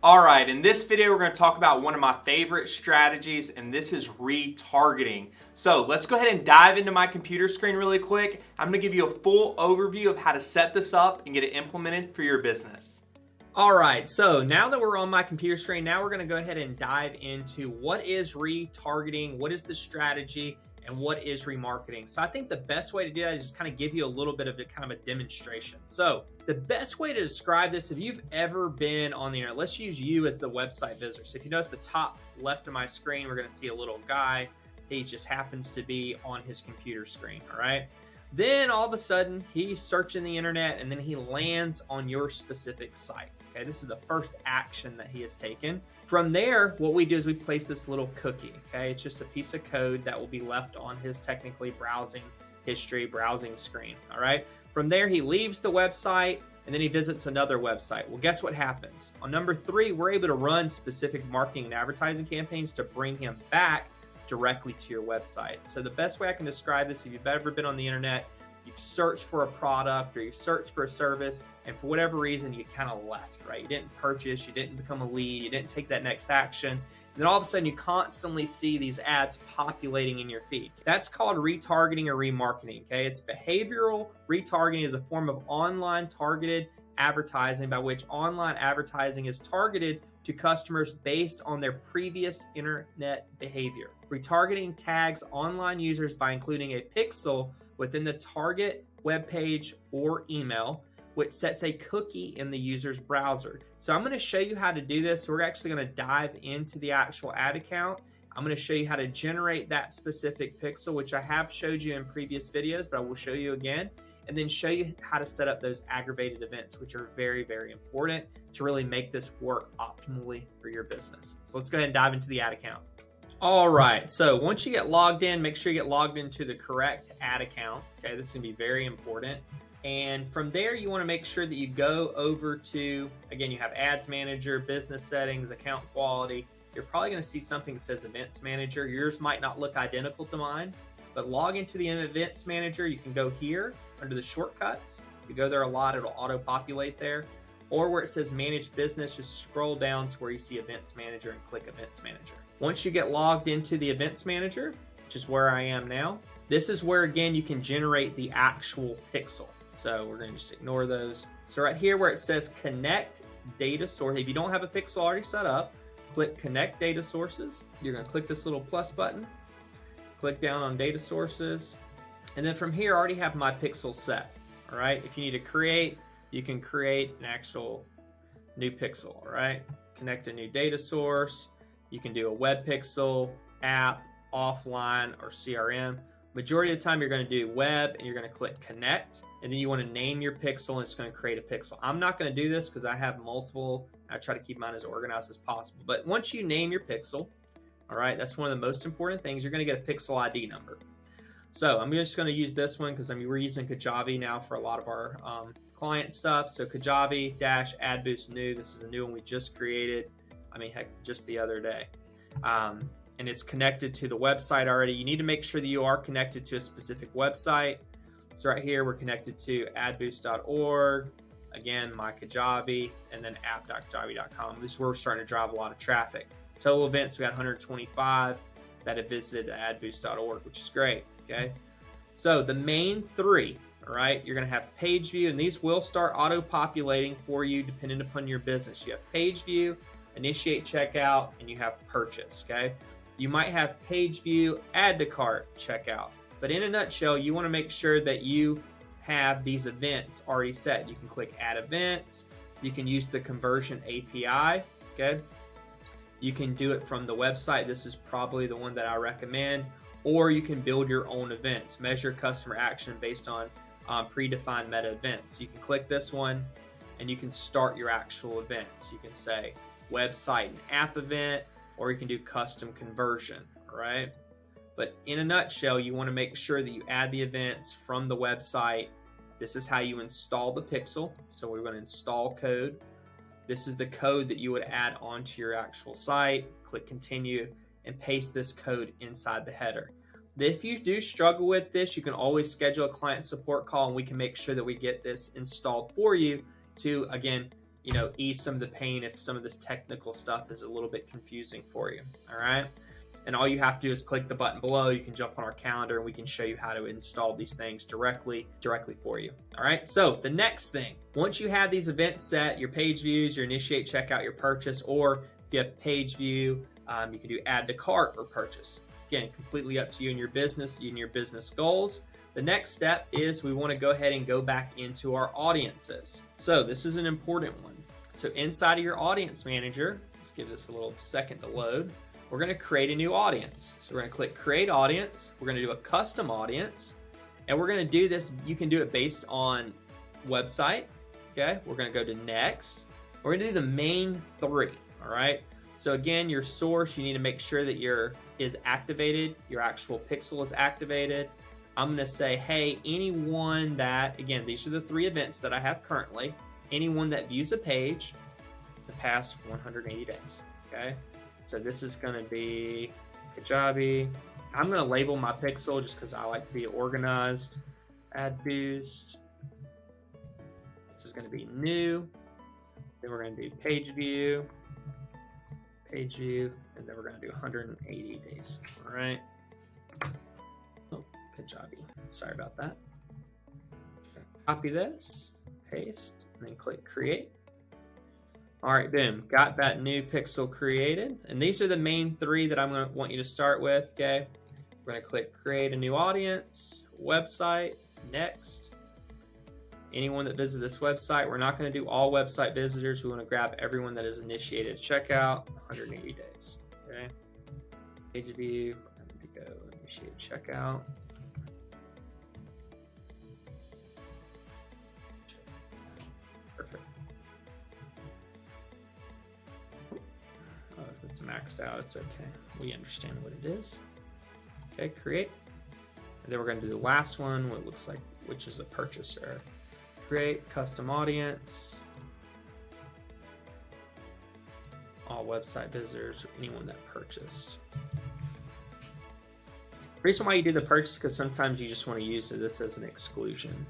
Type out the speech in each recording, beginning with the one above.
Alright, in this video we're going to talk about one of my favorite strategies, and this is retargeting. So let's go ahead and dive into my computer screen really quick. I'm going to give you a full overview of how to set this up and get it implemented for your business. Alright, so now that we're on my computer screen, now we're going to go ahead and dive into what is retargeting, what is the strategy, and what is remarketing. So I think the best way to do that is just kind of give you a little bit of a demonstration. So the best way to describe this, if you've ever been on the internet, let's use you as the website visitor. So if you notice the top left of my screen, we're going to see a little guy. He just happens to be on his computer screen, all right? Then all of a sudden he's searching the internet and then he lands on your specific site. Okay, this is the first action that he has taken. From there, what we do is we place this little cookie. Okay, it's just a piece of code that will be left on his technically browsing history, browsing screen. All right. From there, he leaves the website and then he visits another website. Well, guess what happens? On number 3, we're able to run specific marketing and advertising campaigns to bring him back directly to your website. So the best way I can describe this, if you've ever been on the internet, you've searched for a product or you've searched for a service, and for whatever reason, you kind of left, right? You didn't purchase, you didn't become a lead, you didn't take that next action. And then all of a sudden, you constantly see these ads populating in your feed. That's called retargeting or remarketing, okay? It's behavioral retargeting is a form of online targeted advertising by which online advertising is targeted to customers based on their previous internet behavior. Retargeting tags online users by including a pixel within the target web page or email, which sets a cookie in the user's browser. So I'm going to show you how to do this. So we're actually going to dive into the actual ad account. I'm going to show you how to generate that specific pixel, which I have showed you in previous videos, but I will show you again, and then show you how to set up those aggravated events, which are very, very important to really make this work optimally for your business. So let's go ahead and dive into the ad account. All right, so once you get logged in, make sure you get logged into the correct ad account. Okay, this is gonna be very important. And from there, you wanna make sure that you go over to, again, you have Ads Manager, Business Settings, Account Quality. You're probably gonna see something that says Events Manager. Yours might not look identical to mine, but log into the Events Manager. You can go here under the shortcuts. If you go there a lot, it'll auto-populate there. Or where it says Manage Business, just scroll down to where you see Events Manager and click Events Manager. Once you get logged into the Events Manager, which is where I am now, this is where, again, you can generate the actual pixel. So we're going to just ignore those. So right here where it says Connect Data Source, if you don't have a pixel already set up, click Connect Data Sources. You're going to click this little plus button, click down on Data Sources, and then from here I already have my pixel set. All right, if you need to create, you can create an actual new pixel. All right, connect a new data source. You can do a web pixel, app, offline, or CRM. Majority of the time you're going to do web and you're going to click connect, and then you want to name your pixel and it's going to create a pixel. I'm not going to do this because I have multiple. I try to keep mine as organized as possible. But once you name your pixel, all right, that's one of the most important things. You're going to get a pixel ID number. So I'm just going to use this one because we're using Kajabi now for a lot of our client stuff. So Kajabi-AdBoost new. This is a new one we just created. I mean, heck, just the other day. And it's connected to the website already. You need to make sure that you are connected to a specific website. So right here, we're connected to adboost.org, again, my Kajabi, and then app.kajabi.com. This is where we're starting to drive a lot of traffic. Total events, we had 125 that have visited adboost.org, which is great, okay? So the main 3, all right, you're gonna have page view, and these will start auto-populating for you depending upon your business. You have page view, initiate checkout, and you have purchase, okay? You might have page view, add to cart, checkout. But in a nutshell, you wanna make sure that you have these events already set. You can click add events. You can use the conversion API, okay? You can do it from the website. This is probably the one that I recommend. Or you can build your own events, measure customer action based on predefined meta events. You can click this one and you can start your actual events. You can say website and app event, or you can do custom conversion, all right? But in a nutshell, you want to make sure that you add the events from the website. This is how you install the pixel. So we're going to install code. This is the code that you would add onto your actual site. Click continue and paste this code inside the header. If you do struggle with this, you can always schedule a client support call and we can make sure that we get this installed for you to, again, ease some of the pain if some of this technical stuff is a little bit confusing for you. All right. And all you have to do is click the button below. You can jump on our calendar and we can show you how to install these things directly for you. All right. So the next thing, once you have these events set, your page views, your initiate, checkout, your purchase, or if you have page view, you can do add to cart or purchase. Again, completely up to you and your business goals. The next step is we want to go ahead and go back into our audiences. So this is an important one. So inside of your audience manager, let's give this a little second to load. We're going to create a new audience. So we're going to click create audience. We're going to do a custom audience, and we're going to do this. You can do it based on website. Okay. We're going to go to next. We're going to do the main 3. All right. So again, your source, you need to make sure that is activated. Your actual pixel is activated. I'm going to say, hey, anyone that, again, these are the 3 events that I have currently. Anyone that views a page the past 180 days. Okay. So this is going to be Kajabi. I'm going to label my pixel just because I like to be organized. Add boost. This is going to be new. Then we're going to do page view, and then we're going to do 180 days. All right. Oh, Kajabi. Sorry about that. Copy this, paste, and then click create. All right, boom, got that new pixel created. And these are the main 3 that I'm going to want you to start with, okay? We're going to click create a new audience, website, next. Anyone that visits this website, we're not going to do all website visitors. We want to grab everyone that has initiated checkout, 180 days, okay? Page view, I'm going to go initiate checkout. Perfect. If it's maxed out, it's okay. We understand what it is. Okay, create. And then we're going to do the last one, what it looks like, which is a purchaser. Create custom audience. All website visitors, or anyone that purchased. The reason why you do the purchase is because sometimes you just want to use this as an exclusion.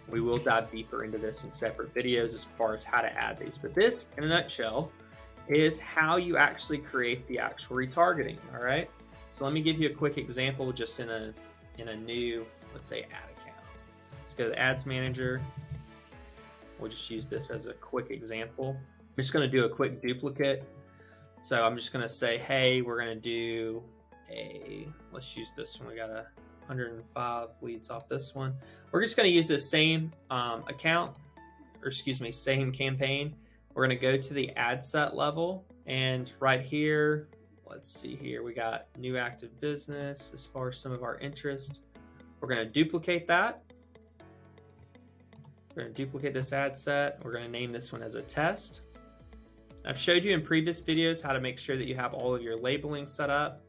We will dive deeper into this in separate videos as far as how to add these. But this, in a nutshell, is how you actually create the actual retargeting. All right. So let me give you a quick example just in a new, let's say, ad account. Let's go to Ads Manager. We'll just use this as a quick example. I'm just going to do a quick duplicate. So I'm just going to say, hey, we're going to do let's use this one. We got 105 leads off this one. We're just going to use this same account, or excuse me, same campaign. We're going to go to the ad set level, and right here, let's see here, we got new active business as far as some of our interest. We're going to duplicate that. We're going to duplicate this ad set. We're going to name this one as a test. I've showed you in previous videos how to make sure that you have all of your labeling set up.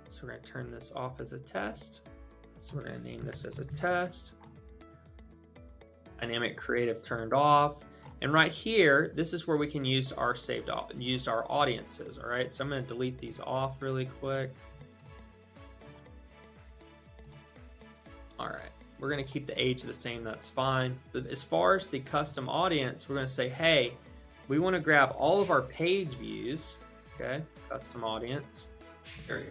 So we're going to turn this off as a test. So we're going to name this as a test. Dynamic creative turned off. And right here, this is where we can use our our audiences, all right? So I'm going to delete these off really quick. All right, we're going to keep the age the same, that's fine. But as far as the custom audience, we're going to say, hey, we want to grab all of our page views, okay? Custom audience, there we go.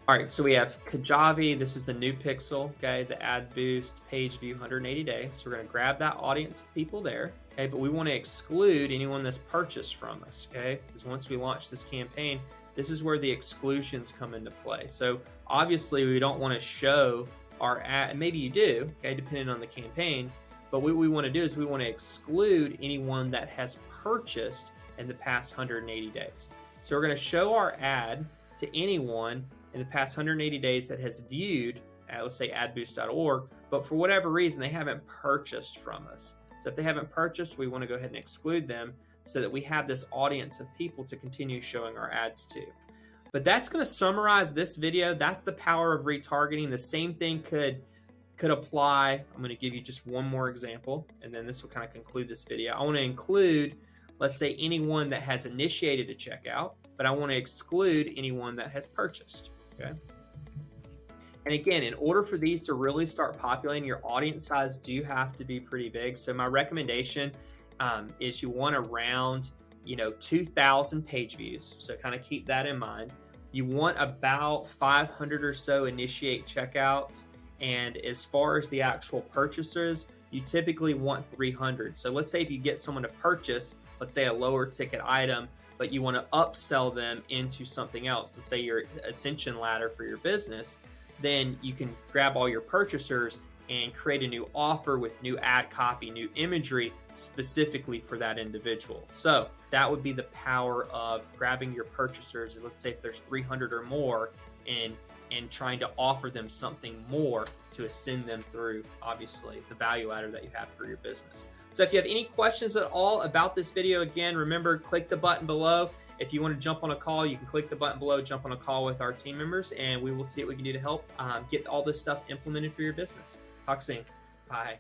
All right, so we have Kajabi, this is the new pixel, okay? The ad boost, page view, 180 days. So we're going to grab that audience of people there. Okay, but we want to exclude anyone that's purchased from us, okay? Because once we launch this campaign, this is where the exclusions come into play. So obviously we don't want to show our ad, and maybe you do, okay, depending on the campaign, but what we want to do is we want to exclude anyone that has purchased in the past 180 days. So we're going to show our ad to anyone in the past 180 days that has viewed, let's say adboost.org, but for whatever reason, they haven't purchased from us. So if they haven't purchased, we want to go ahead and exclude them so that we have this audience of people to continue showing our ads to. But that's going to summarize this video. That's the power of retargeting. The same thing could apply. I'm going to give you just one more example, and then this will kind of conclude this video. I want to include, let's say, anyone that has initiated a checkout, but I want to exclude anyone that has purchased. Okay. And again, in order for these to really start populating, your audience size do have to be pretty big. So my recommendation, is you want around 2,000 page views. So kind of keep that in mind. You want about 500 or so initiate checkouts. And as far as the actual purchasers, you typically want 300. So let's say if you get someone to purchase, let's say a lower ticket item, but you want to upsell them into something else, let's say your ascension ladder for your business, then you can grab all your purchasers and create a new offer with new ad copy, new imagery specifically for that individual. So that would be the power of grabbing your purchasers. Let's say if there's 300 or more, and trying to offer them something more to ascend them through, obviously, the value ladder that you have for your business. So if you have any questions at all about this video, again, remember, click the button below. If you want to jump on a call, you can click the button below, jump on a call with our team members, and we will see what we can do to help get all this stuff implemented for your business. Talk soon. Bye.